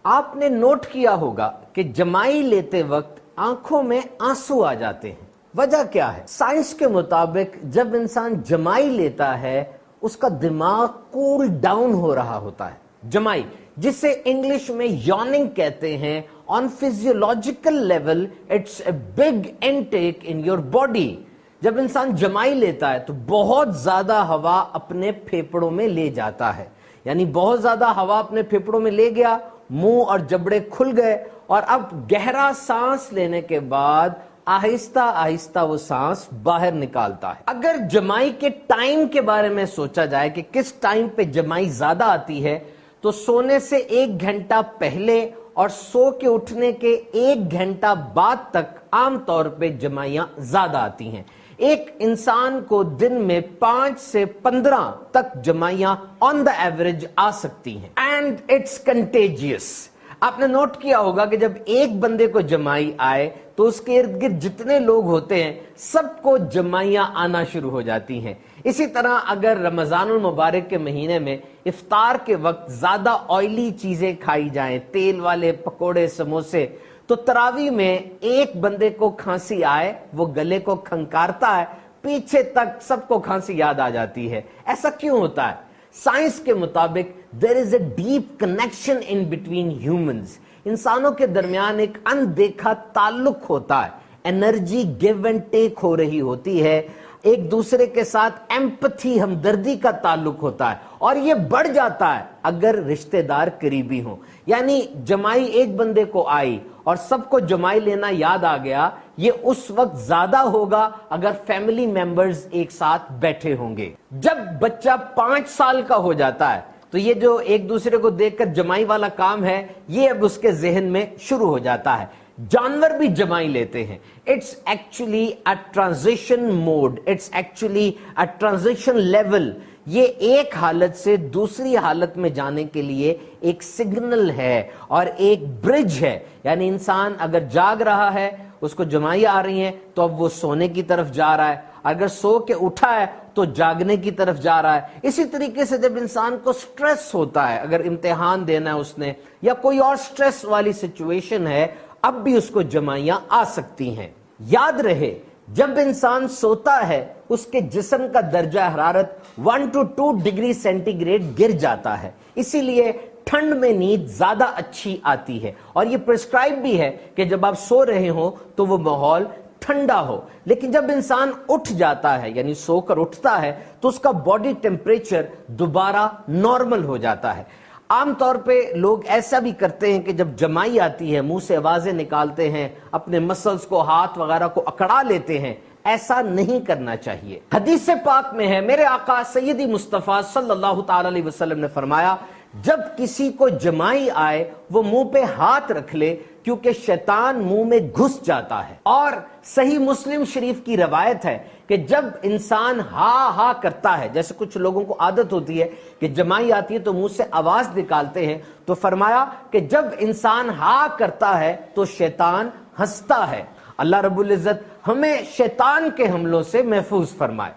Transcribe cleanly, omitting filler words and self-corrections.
آپ نے نوٹ کیا ہوگا کہ جمائی لیتے وقت آنکھوں میں آنسو آ جاتے ہیں. وجہ کیا ہے؟ سائنس کے مطابق جب انسان جمائی لیتا ہے اس کا دماغ کول ڈاؤن ہو رہا ہوتا ہے. جمائی جسے انگلش میں یوننگ کہتے ہیں, on physiological level it's a big intake in your body. جب انسان جمائی لیتا ہے تو بہت زیادہ ہوا اپنے پھیپڑوں میں لے جاتا ہے, یعنی بہت زیادہ ہوا اپنے پھیپڑوں میں لے گیا, منہ اور جبڑے کھل گئے, اور اب گہرا سانس لینے کے بعد آہستہ آہستہ وہ سانس باہر نکالتا ہے. اگر جمائی کے ٹائم کے بارے میں سوچا جائے کہ کس ٹائم پہ جمائی زیادہ آتی ہے, تو سونے سے 1 گھنٹہ پہلے اور سو کے اٹھنے کے 1 گھنٹہ بعد تک عام طور پہ جمائیاں زیادہ آتی ہیں. ایک انسان کو دن میں 5 سے 15 تک جمائیاں آن دا ایوریج آ سکتی ہیں. And it's contagious. آپ نے نوٹ کیا ہوگا کہ جب ایک بندے کو جمائی آئے تو اس کے ارد گرد جتنے لوگ ہوتے ہیں سب کو جمائیاں آنا شروع ہو جاتی ہیں. اسی طرح اگر رمضان المبارک کے مہینے میں افطار کے وقت زیادہ آئلی چیزیں کھائی جائیں, تیل والے پکوڑے سموسے, تو تراویح میں ایک بندے کو کھانسی آئے, وہ گلے کو کھنکارتا ہے, پیچھے تک سب کو کھانسی یاد آ جاتی ہے. ایسا کیوں ہوتا ہے؟ سائنس کے مطابق there is a deep connection in between humans. انسانوں کے درمیان ایک اندیکھا تعلق ہوتا ہے, انرجی گیو اینڈ ٹیک ہو رہی ہوتی ہے, ایک دوسرے کے ساتھ ایمپتھی, ہمدردی کا تعلق ہوتا ہے, اور یہ بڑھ جاتا ہے اگر رشتہ دار قریبی ہوں. یعنی جمائی ایک بندے کو آئی اور سب کو جمائی لینا یاد آ گیا, یہ اس وقت زیادہ ہوگا اگر فیملی ممبرز ایک ساتھ بیٹھے ہوں گے. جب بچہ 5 سال کا ہو جاتا ہے تو یہ جو ایک دوسرے کو دیکھ کر جمائی والا کام ہے یہ اب اس کے ذہن میں شروع ہو جاتا ہے. جانور بھی جمائی لیتے ہیں. It's actually a transition mode, it's actually a transition level. یہ ایک حالت سے دوسری حالت میں جانے کے لیے ایک سگنل ہے اور ایک برج ہے. یعنی انسان اگر جاگ رہا ہے, اس کو جمائی آ رہی ہیں, تو اب وہ سونے کی طرف جا رہا ہے, اگر سو کے اٹھا ہے تو جاگنے کی طرف جا رہا ہے. اسی طریقے سے جب انسان کو سٹریس ہوتا ہے, اگر امتحان دینا ہے اس نے یا کوئی اور سٹریس والی سچویشن ہے, اب بھی اس کو جمائیاں آ سکتی ہیں. یاد رہے, جب انسان سوتا ہے اس کے جسم کا درجہ حرارت 1 to 2 ڈگری سینٹی گریڈ گر جاتا ہے. اسی لیے ٹھنڈ میں نیند زیادہ اچھی آتی ہے, اور یہ پرسکرائب بھی ہے کہ جب آپ سو رہے ہوں تو وہ ماحول ٹھنڈا ہو. لیکن جب انسان اٹھ جاتا ہے, یعنی سو کر اٹھتا ہے, تو اس کا باڈی ٹیمپریچر دوبارہ نارمل ہو جاتا ہے. عام طور پہ لوگ ایسا بھی کرتے ہیں کہ جب جمائی آتی ہے منہ سے آوازیں نکالتے ہیں, اپنے مسلز کو, ہاتھ وغیرہ کو اکڑا لیتے ہیں. ایسا نہیں کرنا چاہیے. حدیث پاک میں ہے, میرے آقا سیدی مصطفیٰ صلی اللہ تعالی علیہ وسلم نے فرمایا, جب کسی کو جمائی آئے وہ منہ پہ ہاتھ رکھ لے, کیونکہ شیطان منہ میں گھس جاتا ہے. اور صحیح مسلم شریف کی روایت ہے کہ جب انسان ہا ہا کرتا ہے, جیسے کچھ لوگوں کو عادت ہوتی ہے کہ جمائی آتی ہے تو منہ سے آواز نکالتے ہیں, تو فرمایا کہ جب انسان ہا کرتا ہے تو شیطان ہنستا ہے. اللہ رب العزت ہمیں شیطان کے حملوں سے محفوظ فرمائے.